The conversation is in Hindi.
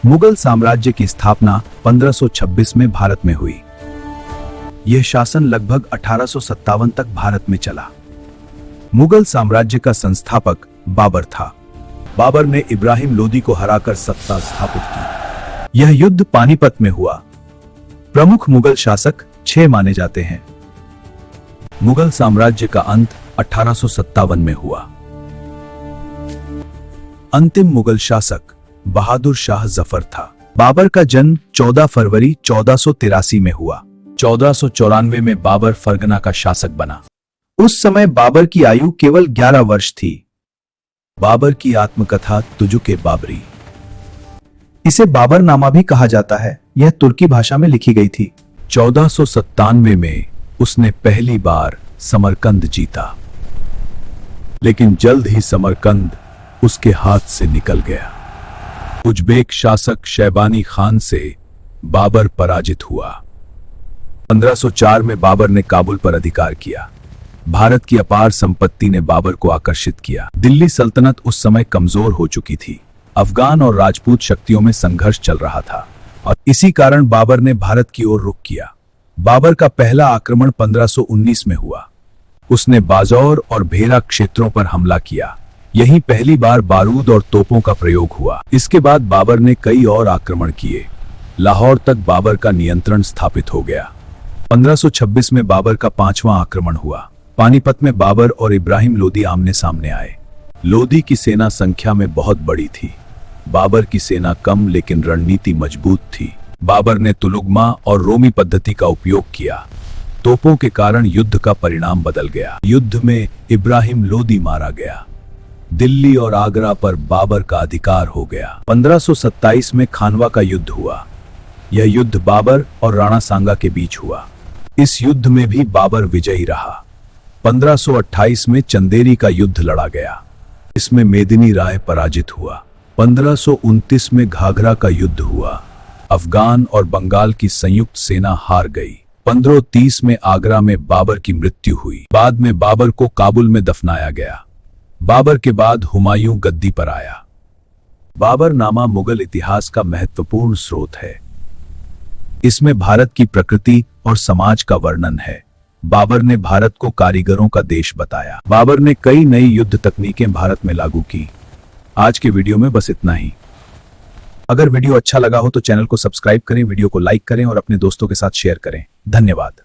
मुगल साम्राज्य की स्थापना 1526 में भारत में हुई। यह शासन लगभग 1857 तक भारत में चला। मुगल साम्राज्य का संस्थापक बाबर था। बाबर ने इब्राहिम लोदी को हराकर सत्ता स्थापित की। यह युद्ध पानीपत में हुआ। प्रमुख मुगल शासक 6 माने जाते हैं। मुगल साम्राज्य का अंत 1857 में हुआ। अंतिम मुगल शासक बहादुर शाह जफर था। बाबर का जन्म 14 फरवरी 1483 में हुआ। 1494 में बाबर फरगना का शासक बना। उस समय बाबर की आयु केवल 11 वर्ष थी। बाबर की आत्मकथा तुजुके बाबरी, इसे बाबरनामा भी कहा जाता है। यह तुर्की भाषा में लिखी गई थी। 1497 में उसने पहली बार समरकंद जीता, लेकिन जल्द ही समरकंद उसके हाथ से निकल गया। उज्बेक शासक शैबानी खान से बाबर पराजित हुआ। 1504 में बाबर ने काबुल पर अधिकार किया। भारत की अपार संपत्ति ने बाबर को आकर्षित किया। दिल्ली सल्तनत उस समय कमजोर हो चुकी थी। अफगान और राजपूत शक्तियों में संघर्ष चल रहा था और इसी कारण बाबर ने भारत की ओर रुख किया। बाबर का पहला आक्रमण 1519 में हुआ। उसने बाजौर और भेरा क्षेत्रों पर हमला किया। यहीं पहली बार बारूद और तोपों का प्रयोग हुआ। इसके बाद बाबर ने कई और आक्रमण किए। लाहौर तक बाबर का नियंत्रण स्थापित हो गया। 1526 में बाबर का 5वां आक्रमण हुआ। पानीपत में बाबर और इब्राहिम लोदी आमने सामने आए। लोदी की सेना संख्या में बहुत बड़ी थी। बाबर की सेना कम लेकिन रणनीति मजबूत थी। बाबर ने तुलुगमा और रोमी पद्धति का उपयोग किया। तोपों के कारण युद्ध का परिणाम बदल गया। युद्ध में इब्राहिम लोदी मारा गया। दिल्ली और आगरा पर बाबर का अधिकार हो गया। 1527 में खानवा का युद्ध हुआ। यह युद्ध बाबर और राणा सांगा के बीच हुआ। इस युद्ध में भी बाबर विजयी रहा। 1528 में चंदेरी का युद्ध लड़ा गया। इसमें मेदिनी राय पराजित हुआ। 1529 में घाघरा का युद्ध हुआ। अफगान और बंगाल की संयुक्त सेना हार गई। 1530 में आगरा में बाबर की मृत्यु हुई। बाद में बाबर को काबुल में दफनाया गया। बाबर के बाद हुमायूं गद्दी पर आया। बाबरनामा मुगल इतिहास का महत्वपूर्ण स्रोत है। इसमें भारत की प्रकृति और समाज का वर्णन है। बाबर ने भारत को कारीगरों का देश बताया। बाबर ने कई नई युद्ध तकनीकें भारत में लागू की। आज के वीडियो में बस इतना ही। अगर वीडियो अच्छा लगा हो तो चैनल को सब्सक्राइब करें, वीडियो को लाइक करें और अपने दोस्तों के साथ शेयर करें। धन्यवाद।